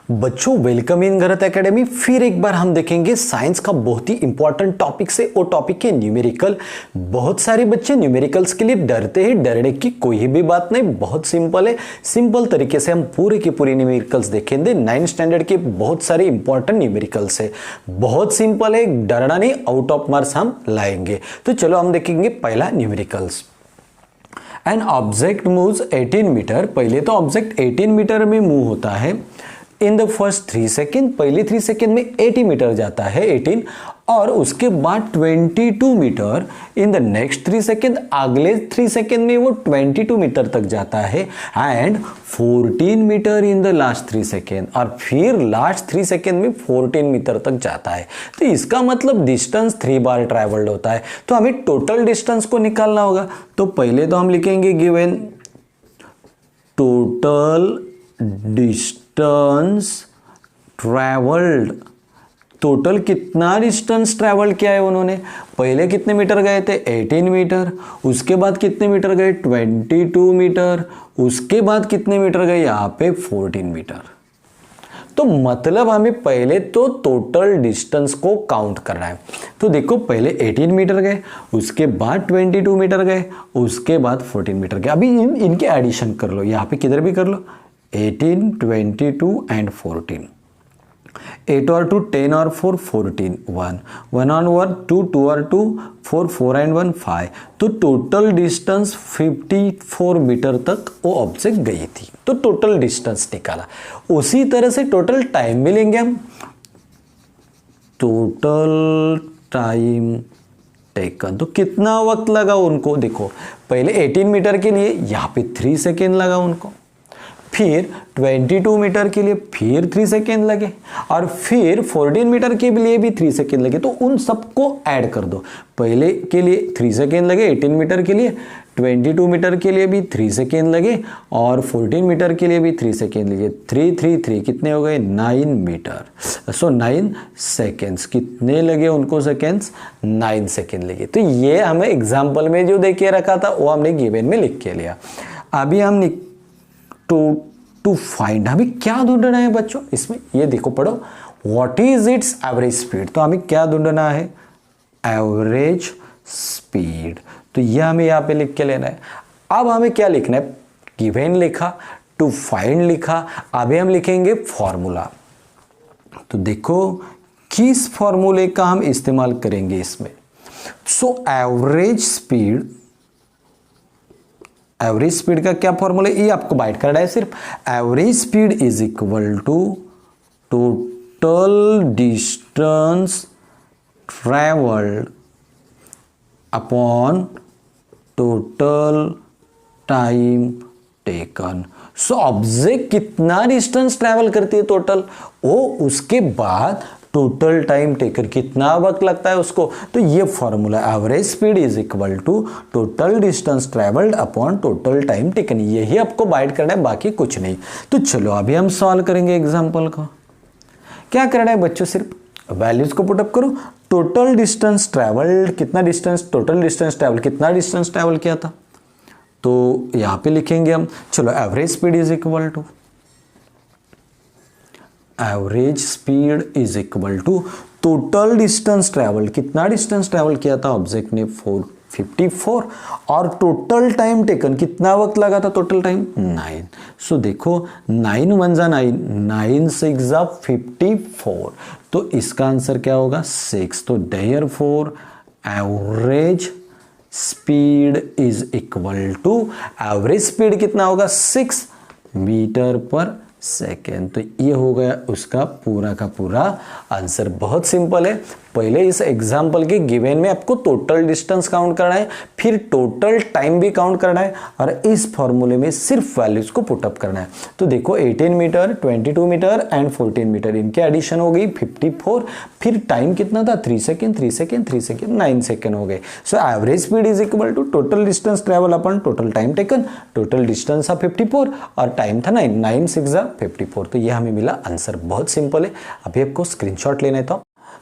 बच्चों welcome in Garat academy. फिर एक बार हम देखेंगे साइंस का बहुत ही इंपॉर्टेंट टॉपिक से, वो टॉपिक है न्यूमेरिकल। बहुत सारे बच्चे न्यूमेरिकल्स के लिए डरते हैं, डरने की कोई भी बात नहीं, बहुत सिंपल है। सिंपल तरीके से हम पूरे के पूरे न्यूमेरिकल्स देखेंगे। 9th स्टैंडर्ड के बहुत सारे इंपॉर्टेंट न्यूमेरिकल्स है, बहुत सिंपल है, डरना नहीं, आउट ऑफ मार्क्स हम लाएंगे। तो चलो हम देखेंगे पहला numericals. An object moves 18 metre. पहले तो ऑब्जेक्ट 18 मीटर में मूव होता है इन द फर्स्ट 3 सेकेंड। पहले 3 सेकेंड में 80 मीटर जाता है 18, और उसके बाद 22 metre in the next 3 second. अगले 3 सेकेंड में वो 22 मीटर तक जाता है and 14 metre in the last 3 second, और फिर लास्ट 3 सेकेंड में 14 मीटर तक जाता है। तो इसका मतलब डिस्टेंस 3 बार ट्रैवल्ड होता है। तो हमें टोटल डिस्टेंस को निकालना होगा। तो पहले तो हम लिखेंगे given total distance travelled. Total कितना डिस्टेंस ट्रैवल किया है उन्होंने। पहले कितने मीटर गए थे 18 मीटर, उसके बाद कितने मीटर गए 22 मीटर, उसके बाद कितने मीटर गए यहाँ पे 14 मीटर। तो मतलब हमें पहले तो टोटल डिस्टेंस को काउंट करना है। तो देखो पहले 18 मीटर गए, उसके बाद 22 मीटर गए, उसके बाद 14 मीटर गए। अभी इनके एडिशन कर लो, यहाँ पे किधर भी कर लो, 18, 22 एंड 14। 8 और 2 10 और 4 14, 1 on 1 2 2 और 2 4 4 एंड 1 5। तो टोटल डिस्टेंस 54 मीटर तक वो ऑब्जेक्ट गई थी। तो टोटल डिस्टेंस निकाला। उसी तरह से टोटल टाइम भी लेंगे हम। टोटल टाइम टेकन, तो कितना वक्त लगा उनको। देखो पहले 18 मीटर के लिए यहाँ पे 3 सेकेंड लगा उनको, फिर 22 मीटर के लिए फिर 3 सेकेंड लगे, और फिर 14 मीटर के लिए भी 3 सेकेंड लगे। तो उन सबको ऐड कर दो। पहले के लिए 3 सेकेंड लगे 18 मीटर के लिए, 22 मीटर के लिए भी 3 सेकेंड लगे, और 14 मीटर के लिए भी 3 सेकेंड लगे। 3 3 3 कितने हो गए 9 मीटर। सो 9 सेकेंड्स। कितने लगे उनको सेकेंड्स 9 सेकेंड लगे। तो ये हमें एग्जाम्पल में जो दे के रखा था वो हमने गिवन में लिख के लिया। अभी हम टू फाइंड, हमें क्या ढूंढना है बच्चों इसमें, ये देखो पढ़ो, what is it's average speed. तो हमें क्या ढूंढना है, एवरेज स्पीड। तो ये हमें यहाँ पे लिख के लेना है। अब हमें क्या लिखना है, गिवन लिखा, टू फाइंड लिखा। अभी हम लिखेंगे फॉर्मूला। तो देखो किस फॉर्मूले का हम इस्तेमाल करेंगे इसमें। सो एवरेज स्पीड, एवरेज स्पीड का क्या फॉर्मूला है ये आपको बाइट करना है सिर्फ। Average speed is equal to total distance travelled upon total time taken. So object कितना डिस्टेंस ट्रैवल करती है टोटल, वो उसके बाद टोटल टाइम टेकन कितना वक्त लगता है उसको। तो ये formula average speed is equal to total distance travelled upon total time taken, यही आपको बाइट करना है, बाकी कुछ नहीं। तो चलो अभी हम सॉल्व करेंगे एग्जांपल को। क्या करना है बच्चों, सिर्फ वैल्यूज को पुटअप करो। टोटल डिस्टेंस ट्रैवल्ड कितना डिस्टेंस, टोटल डिस्टेंस ट्रैवल कितना डिस्टेंस ट्रैवल किया था, तो यहां पे लिखेंगे हम। चलो average speed is equal to, average speed is equal to total distance travel, कितना डिस्टेंस ट्रैवल किया था ऑब्जेक्ट ने 454, और टोटल टाइम टेकन कितना वक्त लगा था, टोटल टाइम 9। सो देखो 9 1 जा 9, 9 6 जा 54। तो इसका आंसर क्या होगा 6। तो therefore average speed is equal to, average speed कितना होगा 6 मीटर पर सेकेंड। तो ये हो गया उसका पूरा का पूरा आंसर। बहुत सिंपल है। पहले इस एग्जाम्पल के गिवन में आपको टोटल डिस्टेंस काउंट करना है, फिर टोटल टाइम भी काउंट करना है, और इस फॉर्मूले में सिर्फ वैल्यूज को पुटअप करना है। तो देखो 18 मीटर 22 मीटर एंड 14 मीटर, इनके एडिशन हो गई 54। फिर टाइम कितना था 3 सेकेंड 3 सेकेंड 3 सेकेंड 9 सेकेंड हो गए। So average speed is equal to total distance travel upon total time taken. Total distance था 54 और टाइम था 9, 9 6 54। तो ये हमें मिला आंसर। बहुत सिंपल है। अभी आपको स्क्रीनशॉट लेना है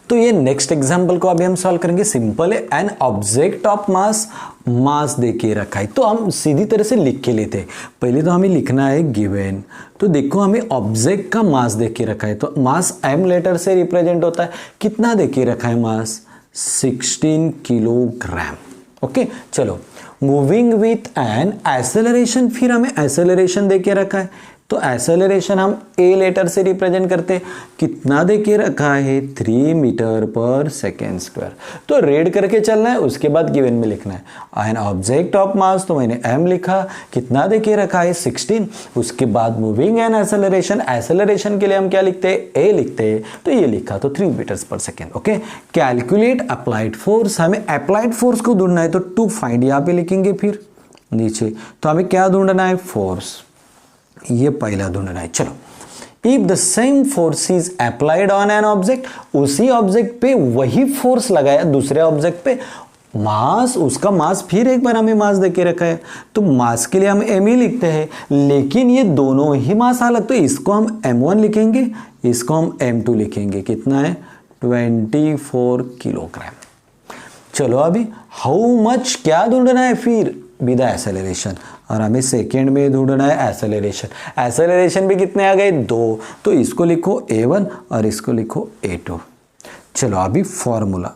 तो ये नेक्स्ट एग्जांपल को अभी हम सॉल्व करेंगे। सिंपल है, एन ऑब्जेक्ट ऑफ मास, मास देके रखा है तो हम सीधी तरह से लिख के लेते हैं। पहले तो हमें लिखना है गिवन, तो देखो हमें ऑब्जेक्ट का मास देके रखा है तो मास m लेटर से रिप्रेजेंट होता है। कितना देके रखा है मास? 16 किलोग्राम। ओके चलो, मूविंग विथ एन एक्सेलरेशन, फिर हमें एक्सेलरेशन देके रखा है तो एक्सेलरेशन हम ए लेटर से रिप्रेजेंट करते हैं। कितना देके रखा है? 3 मीटर पर सेकेंड स्क्वायर। तो रेड करके चलना है, उसके बाद गिवन में लिखना है एन ऑब्जेक्ट ऑफ मास, तो मैंने एम लिखा। कितना देके रखा है? 16। उसके बाद मूविंग एन एक्सेलरेशन, एक्सेलरेशन के लिए हम क्या लिखते हैं? ए लिखते हैं, तो ये लिखा तो 3 मीटर्स पर second. Okay, calculate applied force, हमें अप्लाइड फोर्स को ढूंढना है तो टू फाइंड यहाँ पे लिखेंगे। फिर नीचे तो हमें क्या ढूंढना है? फोर्स, ये पहला ढूंढना है। चलो, if the same force is applied on an object, उसी ऑब्जेक्ट पे वही फोर्स लगाया दूसरे ऑब्जेक्ट पे, मास, उसका मास फिर एक बार हमें मास देके रखा है तो मास के लिए हम एम ही लिखते हैं, लेकिन ये दोनों ही मास अलग, तो इसको हम m1 लिखेंगे, इसको हम m2 लिखेंगे। कितना है? 24 किलोग्राम। चलो अभी हाउ मच क्या ढूंढना है? फिर विद एक्सेलरेशन, और हमें सेकेंड में ढूंढना है एक्सेलरेशन। एक्सेलरेशन भी कितने आ गए? 2, तो इसको लिखो a1 और इसको लिखो a2। चलो अभी फॉर्मूला,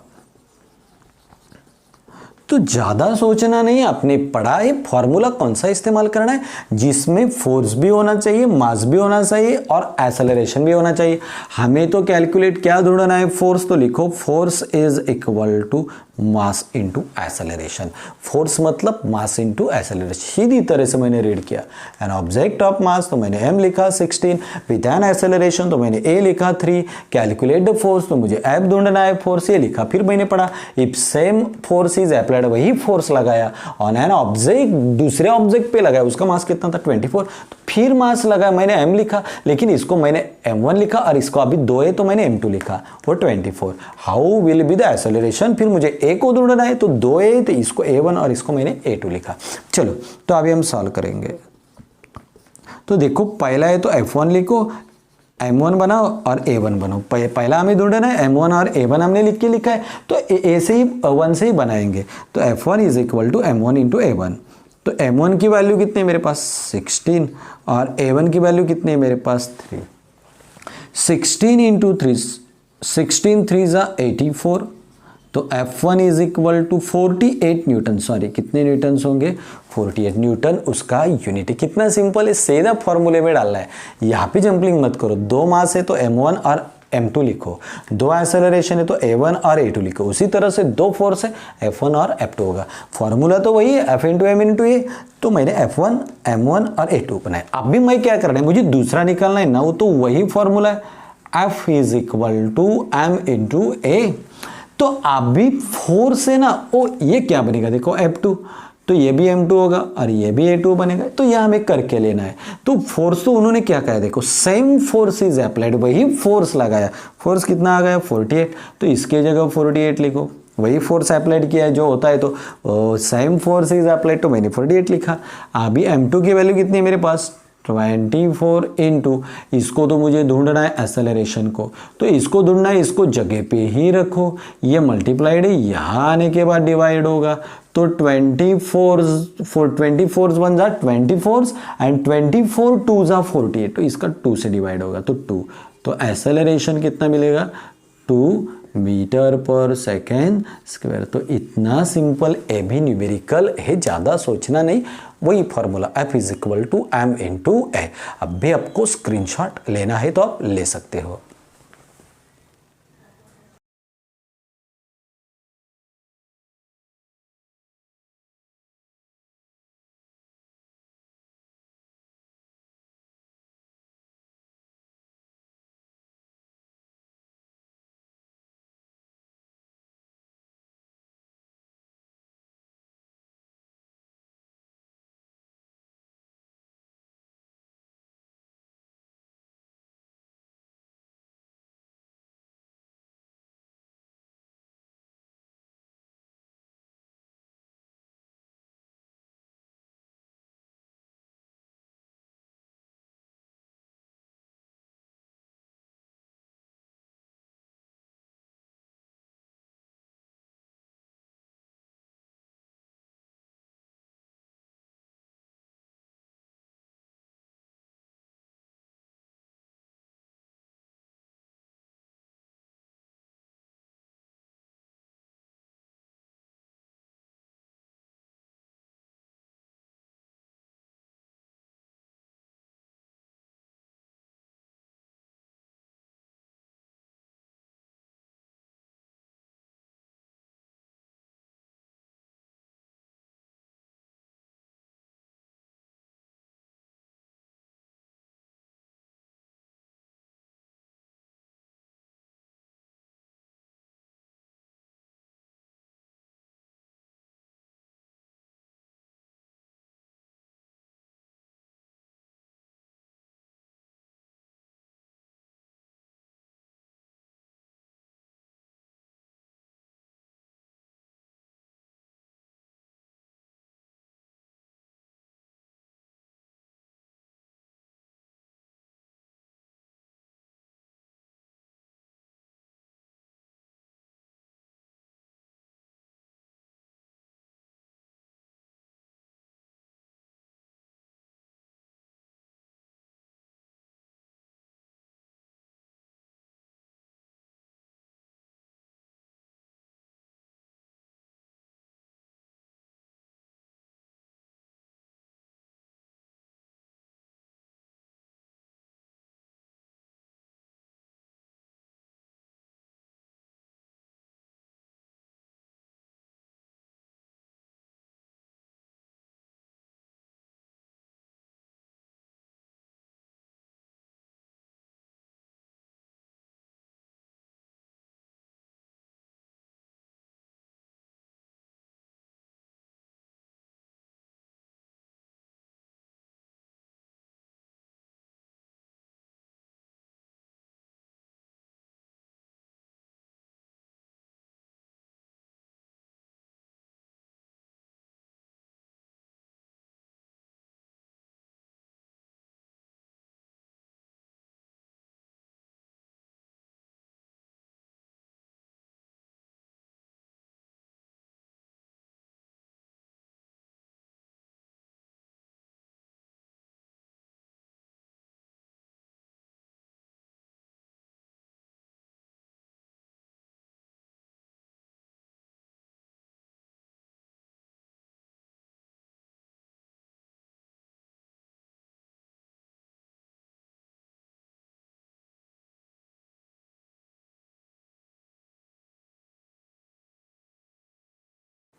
तो ज्यादा सोचना नहीं, आपने पढ़ा है फॉर्मूला कौन सा इस्तेमाल करना है जिसमें फोर्स भी होना चाहिए, मास भी होना चाहिए और एक्सेलरेशन भी होना चाहिए। हमें तो कैलकुलेट क्या ढूंढना है? फोर्स, तो लिखो force is equal to mass into acceleration. Force मतलब मास इनटू एक्सेलरेशन। सीधी तरह से मैंने रीड किया। एन ऑब्जेक्ट ऑफ मास, तो मैंने m लिखा 16, विद एन एक्सेलरेशन तो मैंने a लिखा 3, कैलकुलेट द फोर्स, तो मुझे f ढूंढना है, फोर्स ये लिखा। फिर मैंने पढ़ा if same force is applied, वही फोर्स लगाया ऑन एन ऑब्जेक्ट, दूसरे ऑब्जेक्ट पे लगाया, उसका मास कितना था? 24, तो फिर मास लगा, मैंने m लिखा, लेकिन इसको मैंने m1 लिखा और इसको अभी 2 है तो मैंने m2 लिखा, वो 24। How will be the acceleration, फिर मुझे a को ढूंढना है तो 2 है तो इसको a1 और इसको मैंने a2 लिखा। चलो तो अभी हम सॉल्व करेंगे। तो देखो पहला है तो f1 लिखो, m1 बनाओ और a1 बनाओ। पहला हमें ढूंढना है m1 और a1 हमने लिख के लिखा है तो a से ही 1 से ही बनाएंगे। तो f1 is equal to m1 into a1। तो m1 की वैल्यू कितनी है मेरे पास? 16, और a1 की वैल्यू कितनी है मेरे पास? 3। 16 इंटू 3, 16 3 जा 84, तो F1 is equal to 48 newton. Sorry, कितने न्यूटन होंगे? 48 न्यूटन उसका यूनिट है। कितना सिंपल है, सीधा फॉर्मूले में डालना है, यहाँ पे जंपलिंग मत करो। 2 मास है तो m1 और m2 लिखो, 2 एक्सेलरेशन है तो a1 और a2 लिखो। उसी तरह से 2 फोर्स है, f1 और f2 होगा। फॉर्मूला तो वही है, f into m into a, तो मैंने f1 m1 और a2 बनाया। अब भी मैं क्या करना है, मुझे दूसरा निकालना है ना, वो तो वही फॉर्मूला है, f is equal to m into a। तो अभी फोर्स है ना, वो ये क्या बनेगा? देखो F2, तो ये भी M2 होगा और ये भी A2 बनेगा, तो यह हमें करके लेना है। तो फोर्स तो उन्होंने क्या कहा, देखो सेम फोर्स इज अप्लाइड, वही फोर्स लगाया। फोर्स कितना आ गया? 48, तो इसके जगह 48 लिखो, वही फोर्स अप्लाइड किया है जो होता है, तो सेम फोर्स इज अप्लाइड, तो मैंने 48 लिखा। अभी M2 की वैल्यू कितनी है मेरे पास? 24 इंटू, इसको तो मुझे ढूंढना है एक्सेलरेशन को, तो इसको ढूंढना है, इसको जगह पे ही रखो, ये मल्टीप्लाइड है, यहाँ आने के बाद डिवाइड होगा, तो 24 बन जा 24 एंड 24 2 जा 48, तो इसका 2 से डिवाइड होगा तो 2, तो एक्सेलरेशन कितना मिलेगा? 2 मीटर पर सेकेंड स्क्वायर। तो इतना सिंपल, ए भी न्यूमेरिकल है, ज़्यादा सोचना नहीं, वही formula F is equal to m into a. अब भी आपको स्क्रीनशॉट लेना है तो आप ले सकते हो।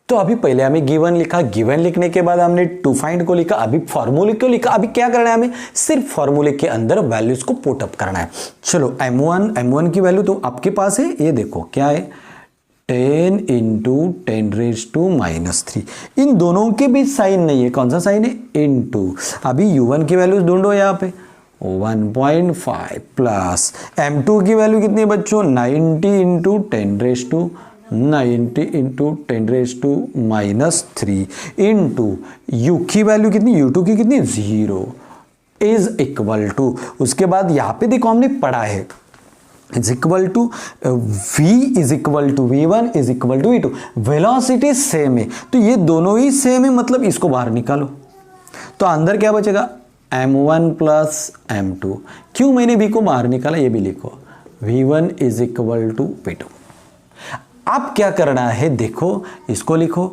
तो अभी पहले हमें गिवन लिखा, गिवन लिखने के बाद हमने टू फाइंड को लिखा, अभी फॉर्मूले को लिखा। अभी क्या करना है, हमें सिर्फ फॉर्मूले के अंदर वैल्यूज को पुट अप करना है। चलो m1 की वैल्यू तो आपके पास है, ये देखो क्या है 10 इंटू 10⁻⁻3। इन दोनों के बीच साइन नहीं है, कौन सा साइन है, इनटू। अभी u1 की वैल्यूज ढूंढो यहाँ पे 1.5 प्लस m2 की वैल्यू कितनी है बच्चों 90 इंटू 10⁻⁻3 इंटू u की वैल्यू कितनी, u2 की कितनी 0 इज इक्वल टू, उसके बाद यहाँ पे देखो हमने पढ़ा है is equal to v is equal to v1 is equal to v2। Velocity same है तो ये दोनों ही सेम है, मतलब इसको बाहर निकालो तो अंदर क्या बचेगा m1 प्लस m2। क्यों मैंने v को बाहर निकाला ये भी लिखो, v1 is equal to v2। अब क्या करना है देखो, इसको लिखो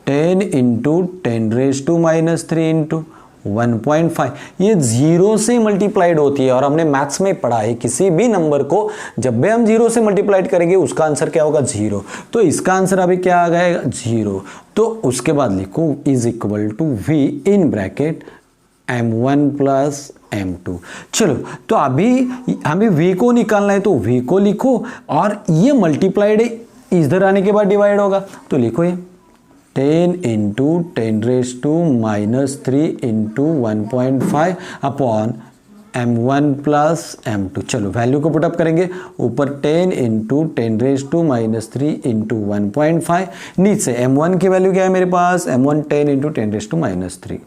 10 इंटू 10⁻⁻3 इंटू 1.5, ये 0 से मल्टीप्लाइड होती है। और हमने मैथ्स में पढ़ा है किसी भी नंबर को जब भी हम 0 से मल्टीप्लाइड करेंगे उसका आंसर क्या होगा 0। तो इसका आंसर अभी क्या आ गया 0। तो उसके बाद लिखो is equal to v in bracket m1 plus m2। चलो तो अभी हमें v को निकालना है तो v को लिखो, और ये मल्टीप्लाइड है इधर आने के बाद डिवाइड होगा तो लिखो ये 10 into 10⁻⁻3 into 1.5 upon m1 plus m2। चलो वैल्यू को पुटअप करेंगे, ऊपर 10 इंटू 10⁻3 इंटू 1.5, नीचे m1 की वैल्यू क्या है मेरे पास, m1 10 इंटू 10⁻3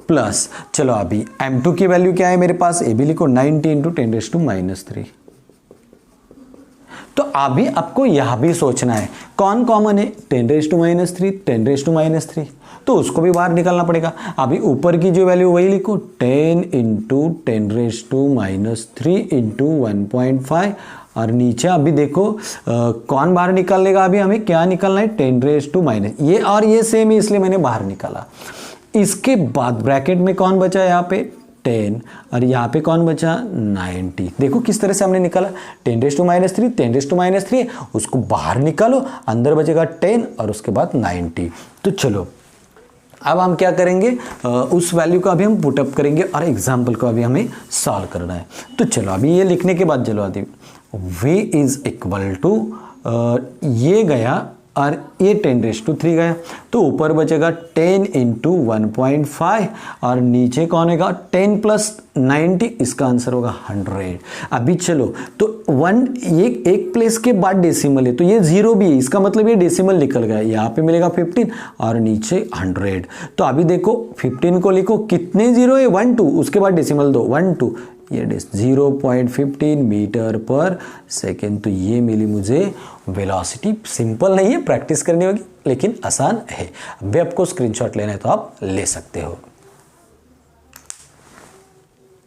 प्लस, चलो अभी m2 की वैल्यू क्या है मेरे पास, ये भी लिखो 90 इंटू 10⁻3। तो अभी आपको यह भी सोचना है कौन कॉमन है 10⁻3 10⁻3, तो उसको भी बाहर निकालना पड़ेगा। अभी ऊपर की जो वैल्यू वही लिखो 10 इंटू 10⁻3 इंटू 1.5, और नीचे अभी देखो कौन बाहर निकाल लेगा, अभी हमें क्या निकालना है 10⁻, ये और ये सेम है इसलिए मैंने बाहर निकाला। इसके बाद ब्रैकेट में कौन बचा यहाँ पे 10, और यहाँ पे कौन बचा 90। देखो किस तरह से हमने निकाला 10⁻3 10⁻3, उसको बाहर निकालो, अंदर बचेगा 10 और उसके बाद 90। तो चलो अब हम क्या करेंगे, उस वैल्यू को अभी हम पुटअप करेंगे और एग्जाम्पल को अभी हमें सॉल्व करना है। तो चलो अभी ये लिखने के बाद चलो अभी v इज इक्वल टू ये गया और ये 10⁻3 गया, तो ऊपर बचेगा 10 इंटू 1.5 और नीचे कौन होगा 10 प्लस 90, इसका आंसर होगा 100। अभी चलो तो 1 एक प्लेस के बाद डेसिमल है तो ये 0 भी है, इसका मतलब ये डेसिमल निकल गया, यहाँ पे मिलेगा 15 और नीचे 100। तो अभी देखो 15 को लिखो, कितने 0 है 1 2, उसके बाद डेसिमल दो 1 2, ये 0.15 मीटर पर सेकेंड। तो ये मिली मुझे वेलोसिटी। सिंपल नहीं है, प्रैक्टिस करनी होगी लेकिन आसान है। अभी आपको स्क्रीनशॉट लेना है तो आप ले सकते हो।